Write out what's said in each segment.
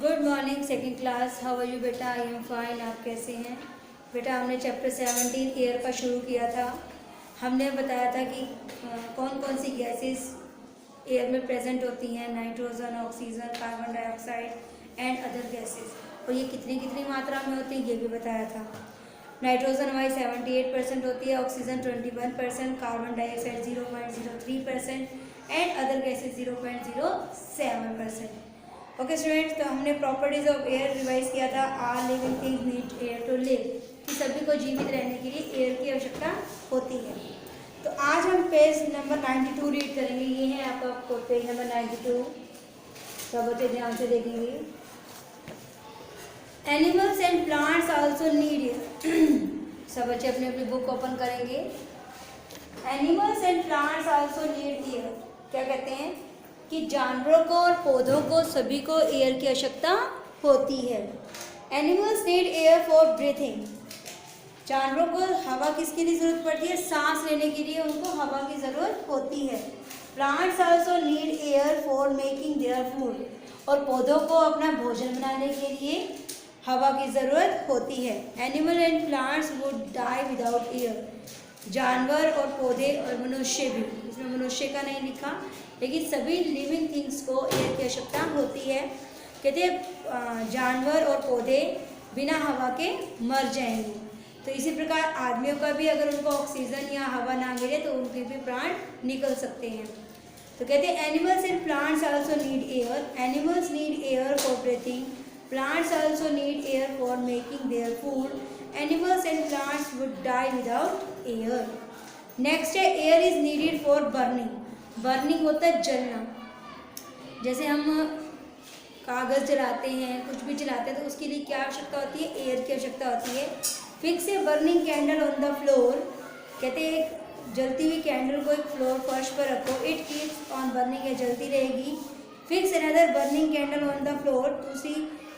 Good morning second class. How are you बेटा? I am fine. आप कैसे हैं बेटा? हमने चैप्टर 17 एयर का शुरू किया था। हमने बताया था कि कौन कौन सी गैसेस एयर में प्रेजेंट होती हैं, nitrogen, oxygen, carbon dioxide and other gases, और ये कितनी कितनी मात्रा में होती है ये भी बताया था। नाइट्रोजन हमारी 78% होती है, oxygen 21%, carbon dioxide 0.03% and other gases 0.07%। Okay students, तो हमने प्रॉपर्टीज ऑफ एयर रिवाइज किया था। All living things need air to live, कि सभी को जीवित रहने के लिए एयर की आवश्यकता होती है। तो आज हम पेज नंबर 92 रीड करेंगे। ये है आपका पेज नंबर 92। सब बच्चे ध्यान से देखेंगे। Animals and plants also need air. सब बच्चे अपनी अपनी बुक ओपन करेंगे। Animals and plants also need air. क्या कहते हैं कि जानवरों को और पौधों को सभी को एयर की आवश्यकता होती है। Animals need air for breathing. जानवरों को हवा किसके लिए ज़रूरत पड़ती है? सांस लेने के लिए उनको हवा की ज़रूरत होती है। Plants also need air for making their food. और पौधों को अपना भोजन बनाने के लिए हवा की ज़रूरत होती है। Animal and plants would die without air. जानवर और पौधे और मनुष्य भी, इसमें मनुष्य का नहीं लिखा, लेकिन सभी लिविंग थिंग्स को एयर की आवश्यकता होती है। कहते हैं जानवर और पौधे बिना हवा के मर जाएंगे। तो इसी प्रकार आदमियों का भी अगर उनको ऑक्सीजन या हवा ना मिले तो उनके भी प्राण निकल सकते हैं। तो कहते हैं animals and plants also need air. Animals need air for breathing. Plants also need air for making their food. Animals and plants would die without air. Next है air is needed for burning. Burning होता है जलना। जैसे हम कागज़ जलाते हैं, कुछ भी जलाते हैं, तो उसके लिए क्या आवश्यकता होती है? एयर की आवश्यकता होती है। Fix a burning candle on the floor. कहते हैं एक जलती हुई कैंडल को एक फ्लोर फर्श पर रखो। इट कीप्स ऑन बर्निंग, है जलती रहेगी। Fix another burning candle on the floor. दूसरी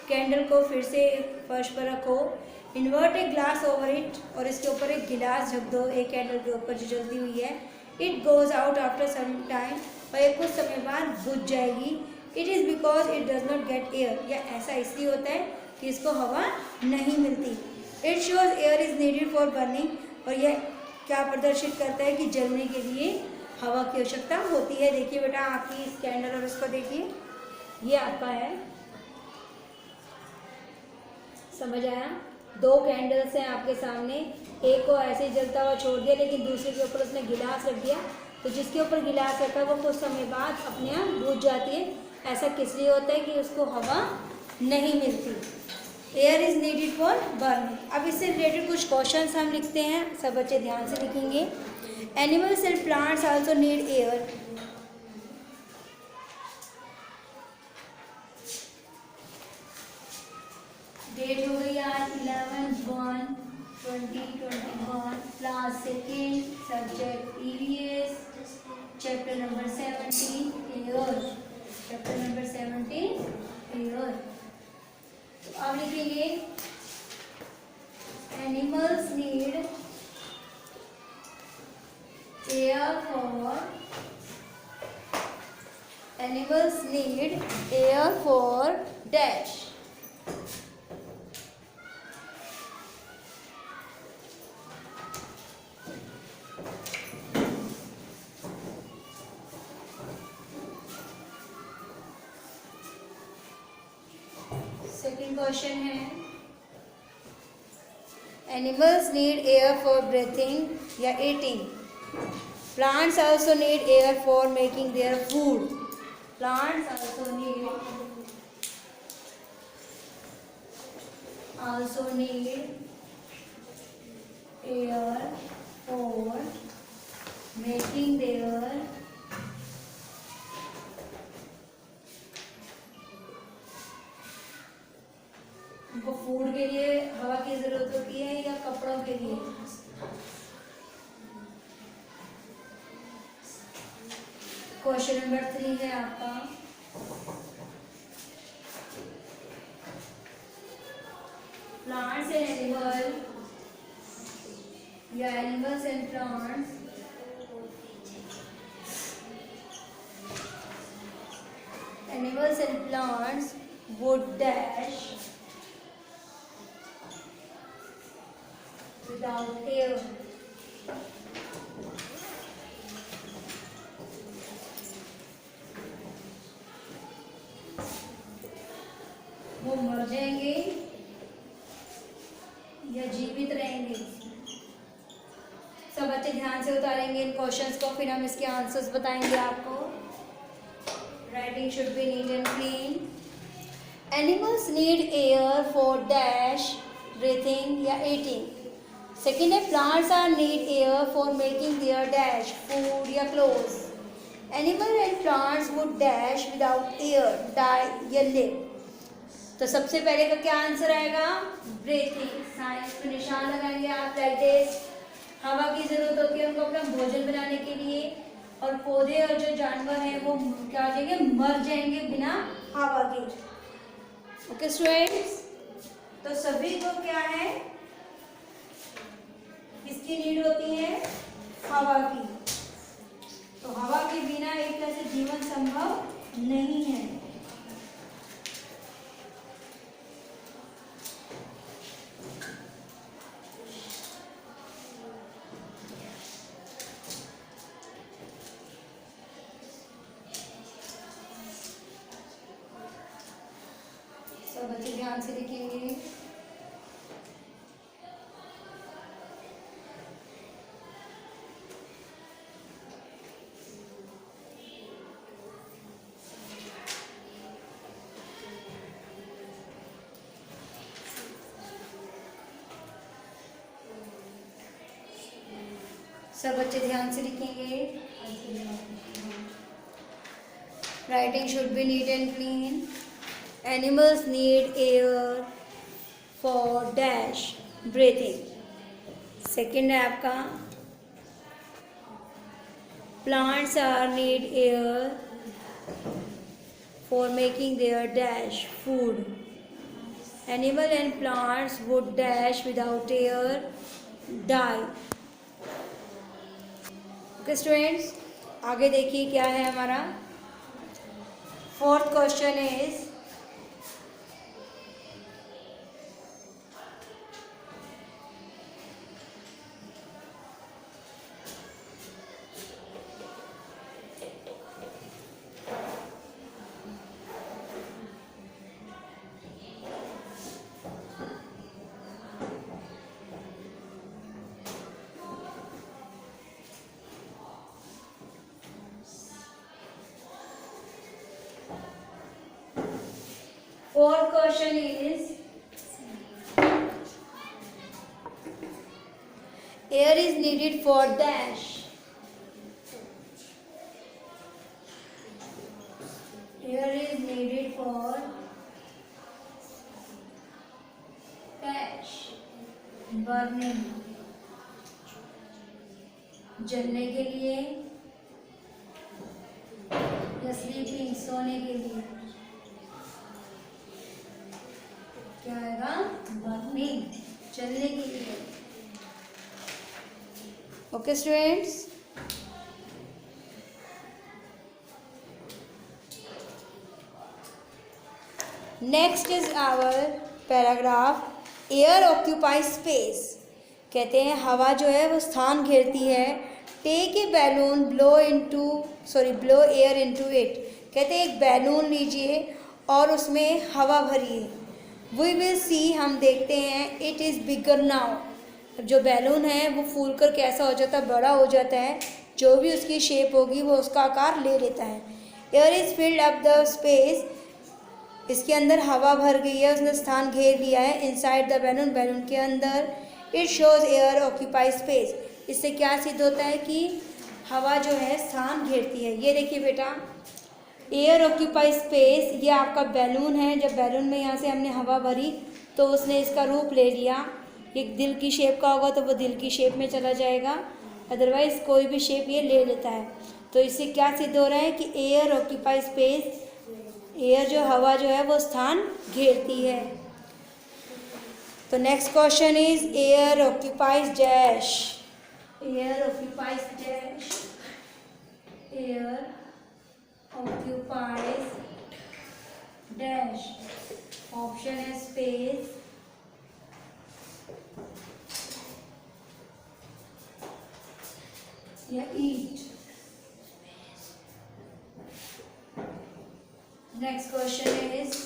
कैंडल को फिर से फर्श पर रखो। Invert a glass over it, और इसके ऊपर एक गिलास रख दो एक कैंडल के ऊपर जो जलती हुई है। It goes out after some time, और ये कुछ समय बाद बुझ जाएगी। It is because it does not get air, या ऐसा इसलिए होता है कि इसको हवा नहीं मिलती। It shows air is needed for burning, और यह क्या प्रदर्शित करता है कि जलने के लिए हवा की आवश्यकता होती है। देखिए बेटा, आपकी इस कैंडल और इसको देखिए, ये आपका है, समझ आया? दो कैंडल्स हैं आपके सामने, एक को ऐसे ही जलता हुआ छोड़ दिया, लेकिन दूसरे के ऊपर उसने गिलास रख दिया, तो जिसके ऊपर गिलास रखा वो कुछ समय बाद अपने आप बुझ जाती है। ऐसा किस लिए होता है? कि उसको हवा नहीं मिलती। Air is needed for burning. अब इससे रिलेटेड कुछ क्वेश्चंस हम लिखते हैं, सब बच्चे ध्यान से लिखेंगे। Animals and plants also need air. Date हो गई आज 11/1/2021, class second, subject EVS, chapter number 17 air. Chapter number 17 air. तो अब लिखेंगे animals need air for dash. Second question है animals need air for breathing या eating. Plants also need air for making their food. Plants also need air for making their उनको food के लिए हवा की जरूरत होती है या कपड़ों के लिए? क्वेश्चन नंबर 3 है आपका, प्लांट्स एंड एनिमल या animals and plants animals and plants would dash without air. वो मर जाएंगे या जीवित रहेंगे। सब बच्चे ध्यान से उतारेंगे इन क्वेश्चंस को, फिर हम इसके आंसर्स बताएंगे आपको। Writing should be neat and clean. Animals need air for dash breathing या ईटिंग। सेकेंड है plants are need air for making their dash food या clothes. Animal and plants would dash without air die या live. तो सबसे पहले का क्या answer आएगा? ब्रीथिंग। साइंस पे निशान लगाएंगे आप लाइक दिस। हवा की जरूरत होती है उनको अपना भोजन बनाने के लिए, और पौधे और जो जानवर हैं वो क्या हो जाएंगे? मर जाएंगे बिना हवा के। ओके स्टूडेंट्स, तो सभी को क्या है, किसकी नीड होती है? हवा की। तो हवा के बिना एक तरह से जीवन संभव नहीं है। सब बच्चे ध्यान से लिखेंगे। सब बच्चे ध्यान से लिखेंगे। Writing should be neat and clean. Animals need air for dash breathing. Second है आपका plants are need air for making their dash food. Animal and plants would dash without air die. Okay students, आगे देखिए क्या है हमारा। Fourth question is fourth question is air is needed for dash. Air is needed for dash burning, जलने के लिए या sleeping सोने के लिए। क्या आएगा? बर्निंग, जलने के लिए। Okay students, next is our paragraph air occupy space. कहते हैं हवा जो है वो स्थान घेरती है। Take a balloon blow air into it. कहते हैं एक बैलून लीजिए और उसमें हवा भरिए। वी विल सी, हम देखते हैं। It is bigger now. जो बैलून है वो फूल कर कैसा हो जाता है? बड़ा हो जाता है। जो भी उसकी शेप होगी वो उसका आकार ले लेता है। Air is filled up the space. इसके अंदर हवा भर गई है, उसने स्थान घेर लिया है। इनसाइड द बैलून, बैलून के अंदर। It shows air occupy space. इससे क्या सिद्ध होता है कि हवा जो है स्थान घेरती है। ये देखिए बेटा, एयर ऑक्यूपाई स्पेस, ये आपका बैलून है। जब बैलून में यहाँ से हमने हवा भरी तो उसने इसका रूप ले लिया। एक दिल की शेप का होगा तो वो दिल की शेप में चला जाएगा, अदरवाइज कोई भी शेप ये ले लेता है। तो इससे क्या सिद्ध हो रहा है कि एयर ऑक्यूपाई स्पेस, एयर जो हवा जो है वो स्थान घेरती है। तो next question is air occupies dash. Air occupies dash. Air occupies dash option है स्पेस, या eat. Next question is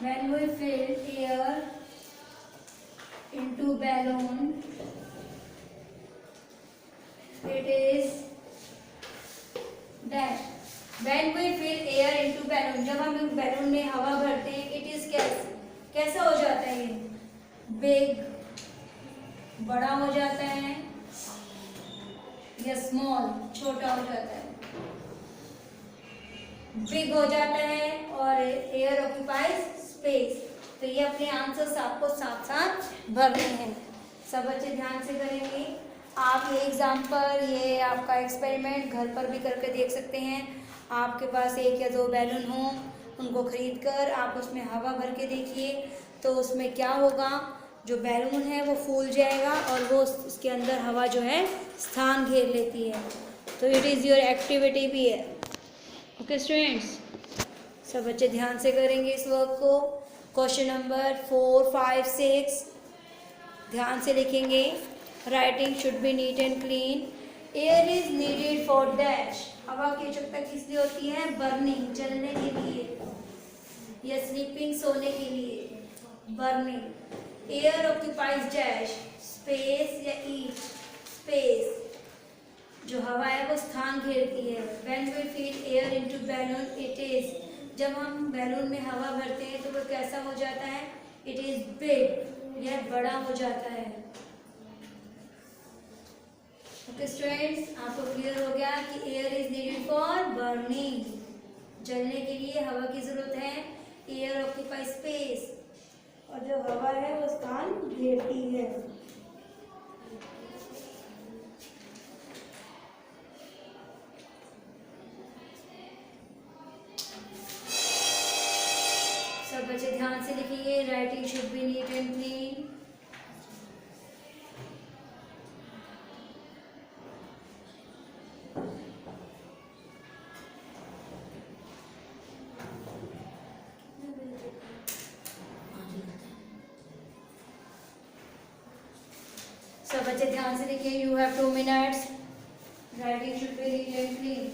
when we fill air into balloon, it is dash. When we fill air into balloon, जब हम balloon में हवा भरते हैं, it is कैसा हो जाता है? ये बिग, बड़ा हो जाता है, या स्मॉल, छोटा हो जाता है? बिग हो जाता है और एयर ऑक्यूपाइज स्पेस। तो ये अपने आंसर्स आपको साथ साथ भरने हैं। सब बच्चे ध्यान से करेंगे। आप ये एग्जाम्पल, ये आपका एक्सपेरिमेंट घर पर भी करके देख सकते हैं। आपके पास 1 या 2 बैलून हों, उनको खरीद कर आप उसमें हवा भर के देखिए, तो उसमें क्या होगा, जो बैलून है वो फूल जाएगा और वो उसके अंदर हवा जो है स्थान घेर लेती है। तो इट इज़ योर एक्टिविटी भी है। ओके स्टूडेंट्स, सब बच्चे ध्यान से करेंगे इस वर्क को। क्वेश्चन नंबर 4, 5, 6 ध्यान से लिखेंगे। Writing should be neat and clean. Air is needed for dash. हवा की आवश्यकता किस लिए होती है? बर्निंग, जलने के लिए, या स्लीपिंग, सोने के लिए। Burning. Air occupies dash, space या ईट, स्पेस। जो हवा है वो स्थान घेरती है। When we fill air into balloon, it is, जब हम बैलून में हवा भरते हैं तो वो कैसा हो जाता है? It is big, यह बड़ा हो जाता है। ओके स्टूडेंट्स, आपको क्लियर हो गया कि air is needed for burning, जलने के लिए हवा की जरूरत है। एयर ऑक्यूपाई स्पेस, और जो हवा है वो स्थान घेरती है। सब बच्चे ध्यान से लिखिए। Writing should be neat and clean. सब बच्चे ध्यान से लिखिए। You have 2 minutes। Writing should be neat and clean.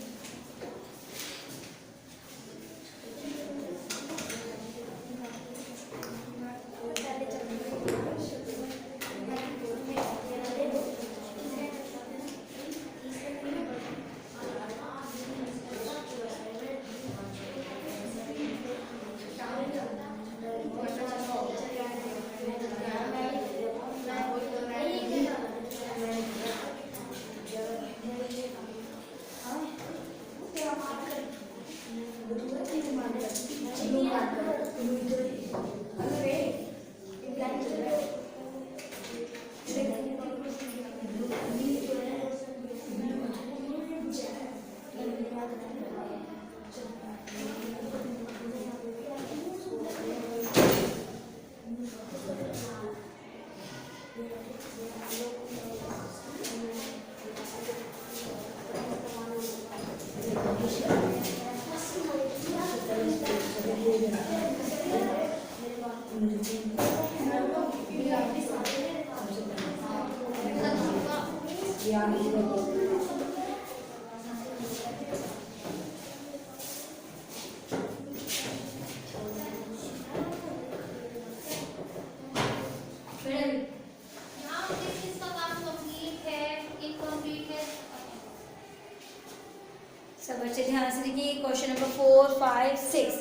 सब बच्चे ध्यान से देखिए। Question number 4, 5, 6।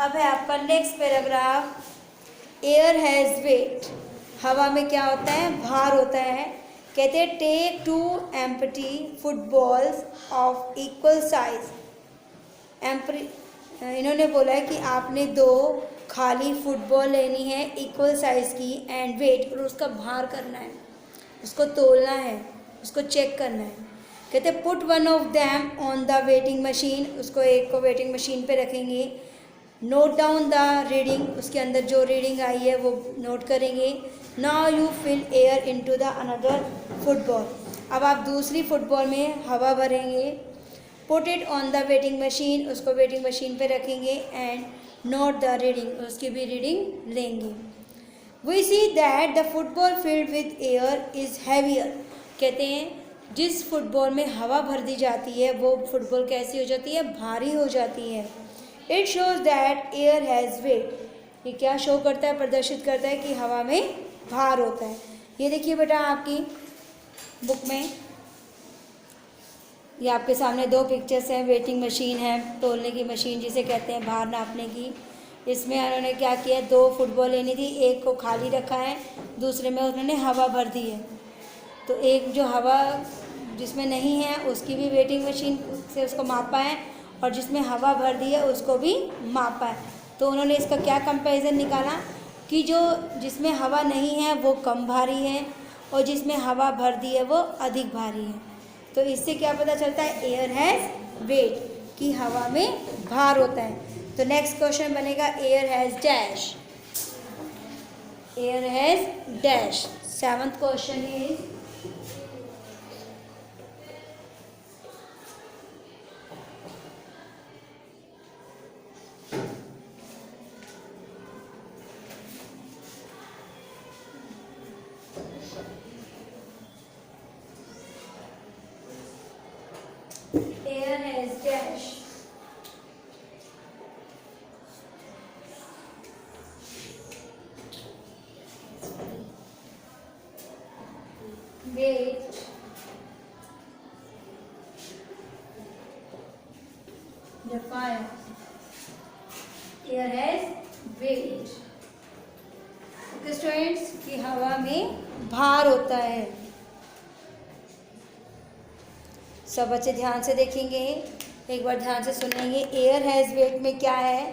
अब है आपका next paragraph. Air has wait. हवा में क्या होता है? भार होता है। कहते हैं take 2 empty footballs of equal size. इन्होंने बोला है कि आपने 2 खाली फुटबॉल लेनी है इक्वल साइज़ की एंड वेट, और उसका भार करना है, उसको तोलना है, उसको चेक करना है। कहते हैं put one of them on the weighing machine, उसको एक को वेटिंग मशीन पे रखेंगे। नोट डाउन द रीडिंग, उसके अंदर जो रीडिंग आई है वो नोट करेंगे। Now you fill air into the another football, अब आप दूसरी फुटबॉल में हवा भरेंगे। Put it on the weighing machine, उसको वेटिंग मशीन पे रखेंगे एंड नोट द रीडिंग, उसकी भी रीडिंग लेंगे। We see that the football filled with air is heavier, कहते हैं जिस फुटबॉल में हवा भर दी जाती है वो फुटबॉल कैसी हो जाती है, भारी हो जाती है। It shows that air has wait, ये क्या शो करता है, प्रदर्शित करता है कि हवा में भार होता है। ये देखिए बेटा आपकी बुक में, ये आपके सामने दो पिक्चर्स हैं, वेटिंग मशीन है, तोलने की मशीन जिसे कहते हैं, भार नापने की। इसमें उन्होंने क्या किया, दो फुटबॉल लेनी थी, एक को खाली रखा है, दूसरे में उन्होंने हवा भर दी है। तो एक जो हवा जिसमें नहीं है उसकी भी वेटिंग मशीन से उसको मापा है, और जिसमें हवा भर दी है उसको भी मापा है। तो उन्होंने इसका क्या कंपैरिजन निकाला कि जो जिसमें हवा नहीं है वो कम भारी है, और जिसमें हवा भर दी है वो अधिक भारी है। तो इससे क्या पता चलता है, एयर हैज़ वेट, कि हवा में भार होता है। तो नेक्स्ट क्वेश्चन बनेगा air has dash, air has dash. Seventh question is air has dash, weight, the fire, air has weight। Okay students, कि हवा में भार होता है। सब बच्चे ध्यान से देखेंगे, एक बार ध्यान से सुनेंगे। एयर हैज़ वेट में क्या है,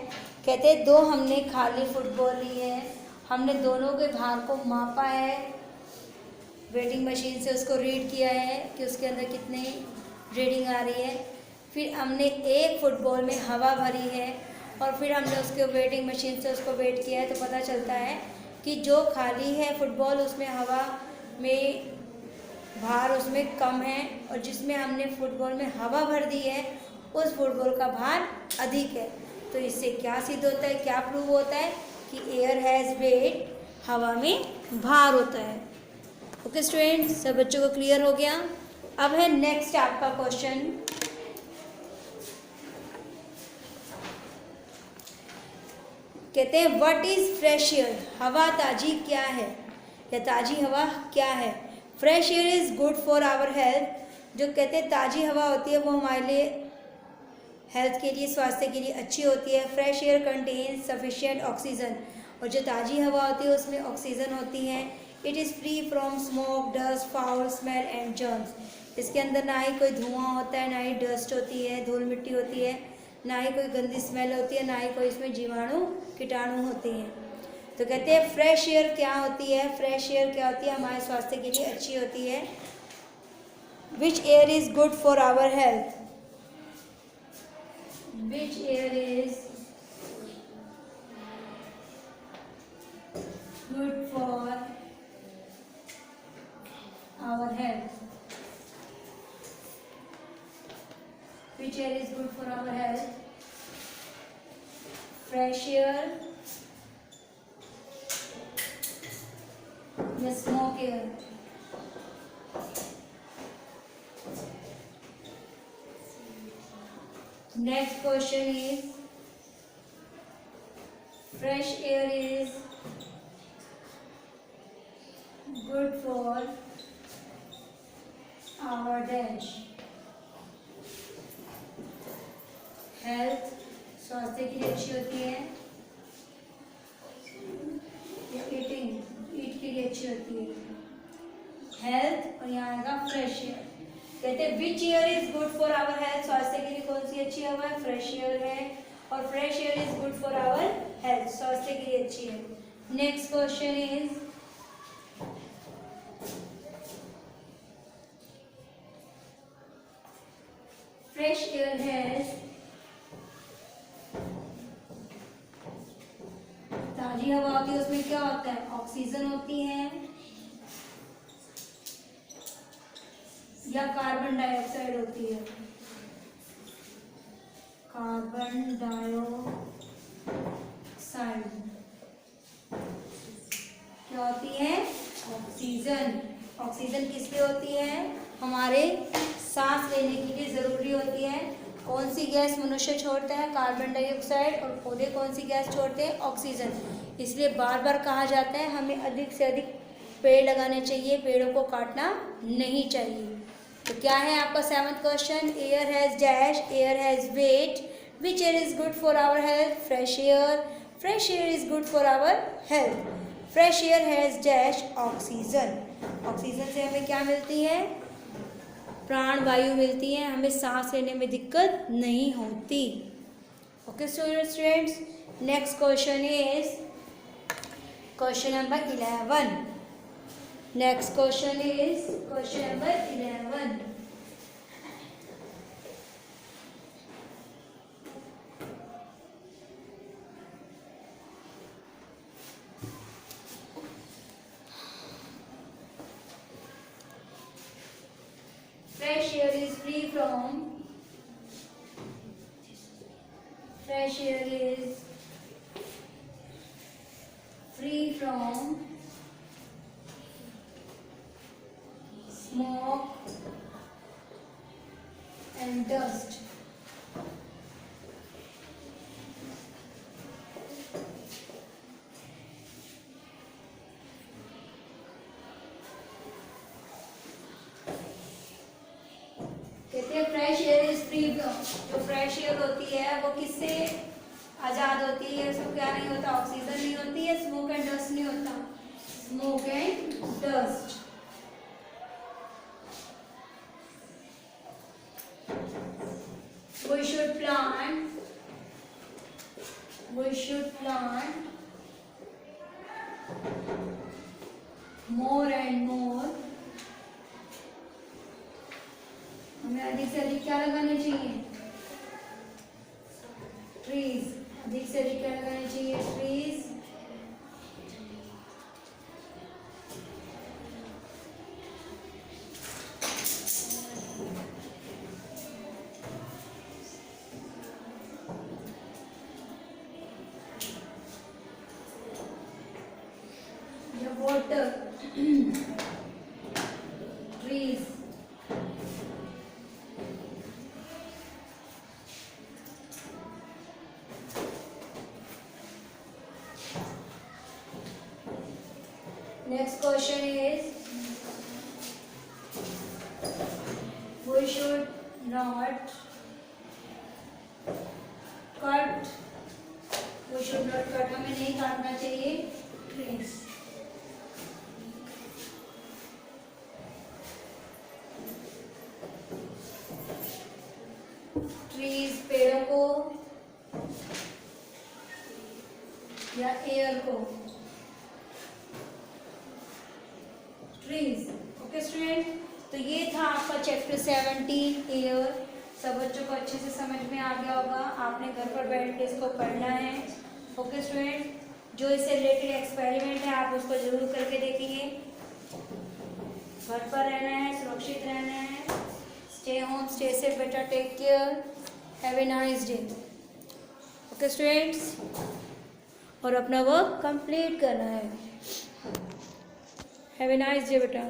कहते हैं दो हमने खाली फुटबॉल ली है, हमने दोनों के भार को मापा है, वेटिंग मशीन से उसको रीड किया है कि उसके अंदर कितनी रीडिंग आ रही है। फिर हमने एक फुटबॉल में हवा भरी है, और फिर हमने उसके वेटिंग मशीन से उसको वेट किया है। तो पता चलता है कि जो खाली है फुटबॉल उसमें हवा में भार उसमें कम है, और जिसमें हमने फुटबॉल में हवा भर दी है उस फुटबॉल का भार अधिक है। तो इससे क्या सिद्ध होता है, क्या प्रूव होता है कि एयर हैज़ वेट, हवा में भार होता है। ओके स्टूडेंट्स, सब बच्चों को क्लियर हो गया। अब है नेक्स्ट आपका क्वेश्चन, कहते हैं व्हाट इज फ्रेश एयर, हवा ताजी क्या है, या ताजी हवा क्या है। Fresh air is good for our health, जो कहते हैं ताज़ी हवा होती है वो हमारे लिए हेल्थ के लिए, स्वास्थ्य के लिए अच्छी होती है। Fresh air contains sufficient oxygen, और जो ताज़ी हवा होती है उसमें ऑक्सीजन होती है। It is free from smoke, dust, foul smell and germs, इसके अंदर ना ही कोई धुआं होता है, ना ही डस्ट होती है, धूल मिट्टी होती है, ना ही कोई गंदी स्मेल होती है, ना ही कोई इसमें जीवाणु कीटाणु होते हैं। तो कहते हैं फ्रेश एयर क्या होती है, फ्रेश एयर क्या होती है, हमारे स्वास्थ्य के लिए अच्छी होती है। Which air is good for our health, which air is good for our health, which air is good for our health, fresh air या smoke air. Next question is fresh air is good for our dash health, स्वास्थ्य के लिए अच्छी होती है, या ईट के लिए अच्छी होती है, हेल्थ, और यहाँ आएगा फ्रेश एयर। कहते हैं which air is good for our health, स्वास्थ्य के लिए कौन सी अच्छी हवा है, फ्रेश एयर है, और fresh air is good for our health, स्वास्थ्य के लिए अच्छी है। Next question is fresh air has, ताजी हवा होती है उसमें क्या होता है, ऑक्सीजन होती है या कार्बन डाइऑक्साइड होती है, कार्बन डाइऑक्साइड क्या होती है, ऑक्सीजन। ऑक्सीजन किस लिए होती है, हमारे सांस लेने के लिए ज़रूरी होती है। कौन सी गैस मनुष्य छोड़ता है, कार्बन डाइऑक्साइड, और पौधे कौन सी गैस छोड़ते हैं, ऑक्सीजन। इसलिए बार बार कहा जाता है हमें अधिक से अधिक पेड़ लगाने चाहिए, पेड़ों को काटना नहीं चाहिए। तो क्या है आपका 7th question, air has dash, air has weight, which air is good for our health, fresh air, fresh air is good for our health, fresh air has dash, oxygen. Oxygen से हमें क्या मिलती है, प्राण वायु मिलती है, हमें सांस लेने में दिक्कत नहीं होती। Okay students, next question is question number 11। Next question is question number 11। Fresh air is free from, fresh air is free from smoke and dust. कहते हैं fresh air is free from, जो फ्रेश एयर होती है वो किससे आज़ाद होती है, उसमें क्या नहीं होता, ऑक्सीजन नहीं होती है, स्मोक एंड डस्ट नहीं होता, smoke and dust. We should plant more and more, हमें अधिक से अधिक क्या लगाने चाहिए, ट्रीज, अधिक से अधिक क्या लगाने चाहिए, trees. water trees, next question is we should not cut, हमें नहीं काटना चाहिए trees। ट्रीज पेड़ों को या एयर को, ट्रीज। ओके स्टूडेंट, तो ये था आपका चैप्टर 17 एयर। सब बच्चों को अच्छे से समझ में आ गया होगा, आपने घर पर बैठ के इसको पढ़ना है। ओके स्टूडेंट, जो इससे रिलेटेड एक्सपेरिमेंट है आप उसको जरूर करके देखेंगे। घर पर रहना है, सुरक्षित रहना है, स्टे होम, स्टे सेफ, बेटा take care, have a nice day. Okay students, और अपना वर्क कंप्लीट करना है। हैव ए नाइस डे बेटा।